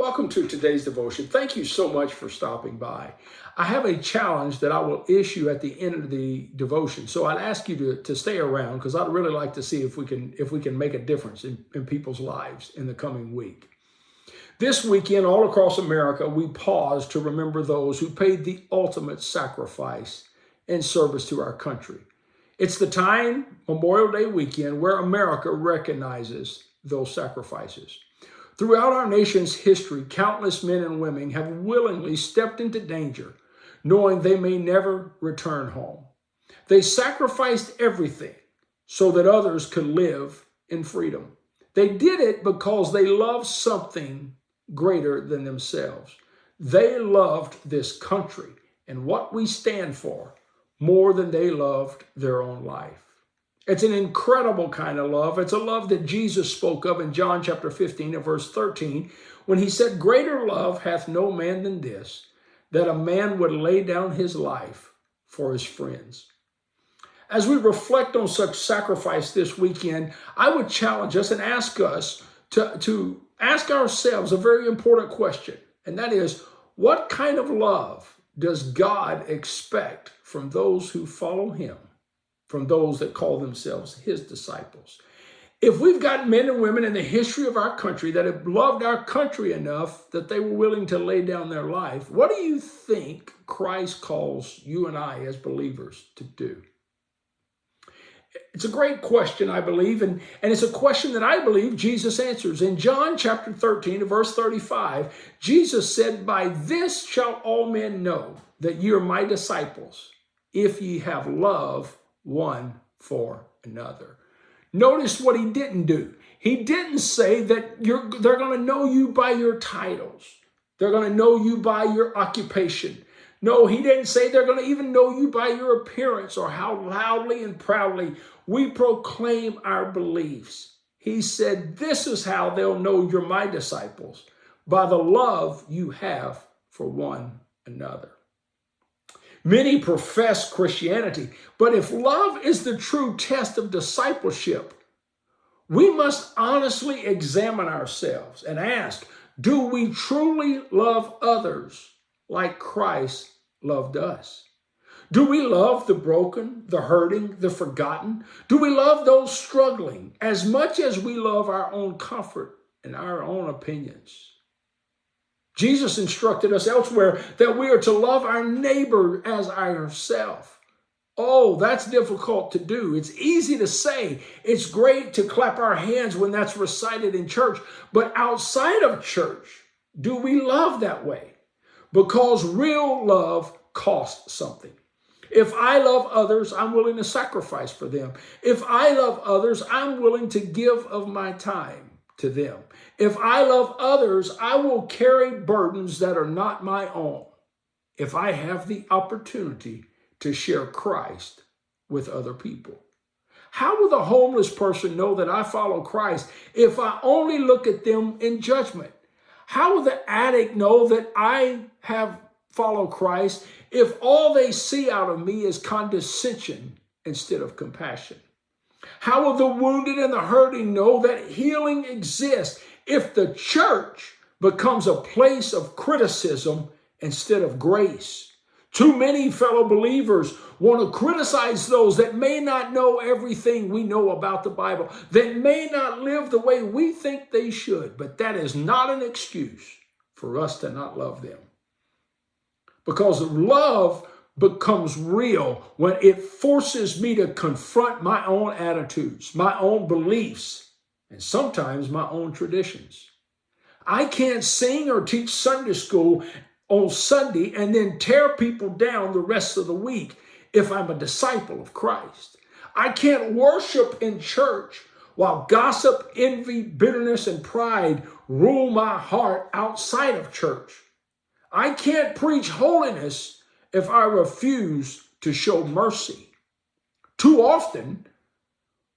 Welcome to today's devotion. Thank you so much for stopping by. I have a challenge that I will issue at the end of the devotion. So I'd ask you to stay around because I'd really like to see if we can make a difference in people's lives in the coming week. This weekend, all across America, we pause to remember those who paid the ultimate sacrifice in service to our country. It's the time, Memorial Day weekend, where America recognizes those sacrifices. Throughout our nation's history, countless men and women have willingly stepped into danger, knowing they may never return home. They sacrificed everything so that others could live in freedom. They did it because they loved something greater than themselves. They loved this country and what we stand for more than they loved their own life. It's an incredible kind of love. It's a love that Jesus spoke of in John chapter 15 and verse 13, when he said, "Greater love hath no man than this, that a man would lay down his life for his friends." As we reflect on such sacrifice this weekend, I would challenge us and ask us to ask ourselves a very important question, and that is, what kind of love does God expect from those who follow him? From those that call themselves his disciples. If we've got men and women in the history of our country that have loved our country enough that they were willing to lay down their life, what do you think Christ calls you and I as believers to do? It's a great question, I believe, and it's a question that I believe Jesus answers. In John chapter 13, verse 35, Jesus said, "By this shall all men know that ye are my disciples, if ye have love one for another." Notice what he didn't do. He didn't say that they're going to know you by your titles. They're going to know you by your occupation. No, he didn't say they're going to even know you by your appearance or how loudly and proudly we proclaim our beliefs. He said, this is how they'll know you're my disciples, by the love you have for one another. Many profess Christianity, but if love is the true test of discipleship, we must honestly examine ourselves and ask, do we truly love others like Christ loved us? Do we love the broken, the hurting, the forgotten? Do we love those struggling as much as we love our own comfort and our own opinions? Jesus instructed us elsewhere that we are to love our neighbor as ourselves. Oh, that's difficult to do. It's easy to say. It's great to clap our hands when that's recited in church. But outside of church, do we love that way? Because real love costs something. If I love others, I'm willing to sacrifice for them. If I love others, I'm willing to give of my time to them. If I love others, I will carry burdens that are not my own. If I have the opportunity to share Christ with other people. How will the homeless person know that I follow Christ if I only look at them in judgment? How will the addict know that I have followed Christ if all they see out of me is condescension instead of compassion? How will the wounded and the hurting know that healing exists if the church becomes a place of criticism instead of grace? Too many fellow believers want to criticize those that may not know everything we know about the Bible, that may not live the way we think they should, but that is not an excuse for us to not love them. Because love becomes real when it forces me to confront my own attitudes, my own beliefs, and sometimes my own traditions. I can't sing or teach Sunday school on Sunday and then tear people down the rest of the week if I'm a disciple of Christ. I can't worship in church while gossip, envy, bitterness, and pride rule my heart outside of church. I can't preach holiness if I refuse to show mercy. Too often,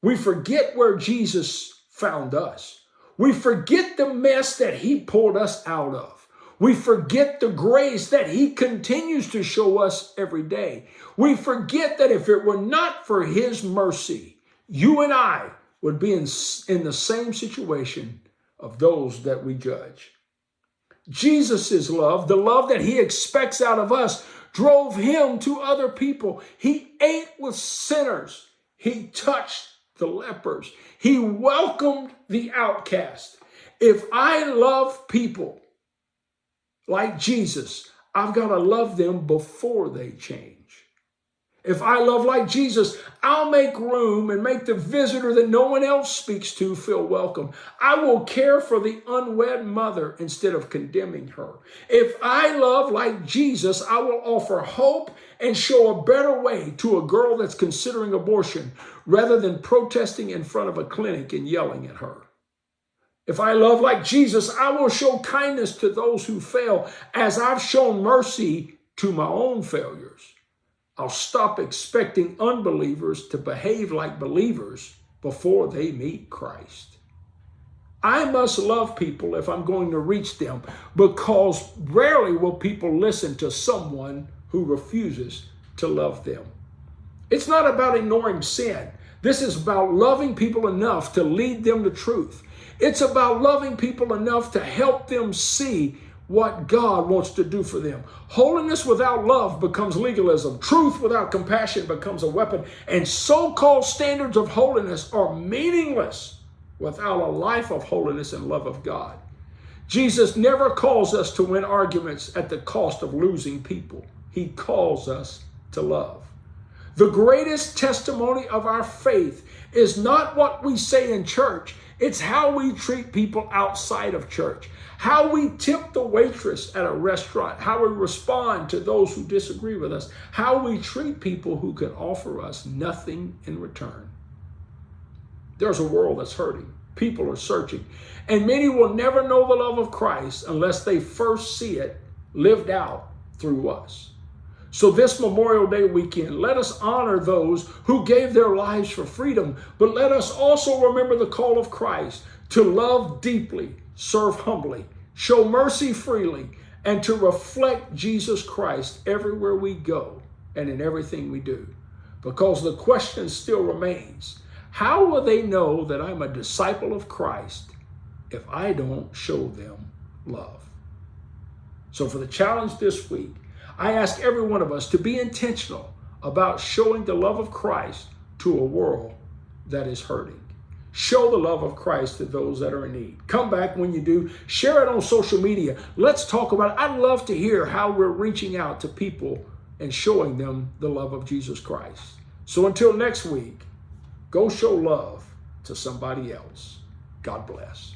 we forget where Jesus found us. We forget the mess that he pulled us out of. We forget the grace that he continues to show us every day. We forget that if it were not for his mercy, you and I would be in the same situation of those that we judge. Jesus' love, the love that he expects out of us, drove him to other people. He ate with sinners. He touched the lepers. He welcomed the outcast. If I love people like Jesus, I've got to love them before they change. If I love like Jesus, I'll make room and make the visitor that no one else speaks to feel welcome. I will care for the unwed mother instead of condemning her. If I love like Jesus, I will offer hope and show a better way to a girl that's considering abortion rather than protesting in front of a clinic and yelling at her. If I love like Jesus, I will show kindness to those who fail as I've shown mercy to my own failures. I'll stop expecting unbelievers to behave like believers before they meet Christ. I must love people if I'm going to reach them, because rarely will people listen to someone who refuses to love them. It's not about ignoring sin. This is about loving people enough to lead them to truth. It's about loving people enough to help them see what God wants to do for them. Holiness without love becomes legalism. Truth without compassion becomes a weapon. And so-called standards of holiness are meaningless without a life of holiness and love of God. Jesus never calls us to win arguments at the cost of losing people. He calls us to love. The greatest testimony of our faith is not what we say in church. It's how we treat people outside of church, how we tip the waitress at a restaurant, how we respond to those who disagree with us, how we treat people who can offer us nothing in return. There's a world that's hurting. People are searching, and many will never know the love of Christ unless they first see it lived out through us. So this Memorial Day weekend, let us honor those who gave their lives for freedom, but let us also remember the call of Christ to love deeply, serve humbly, show mercy freely, and to reflect Jesus Christ everywhere we go and in everything we do. Because the question still remains, how will they know that I'm a disciple of Christ if I don't show them love? So for the challenge this week, I ask every one of us to be intentional about showing the love of Christ to a world that is hurting. Show the love of Christ to those that are in need. Come back when you do. Share it on social media. Let's talk about it. I'd love to hear how we're reaching out to people and showing them the love of Jesus Christ. So until next week, go show love to somebody else. God bless.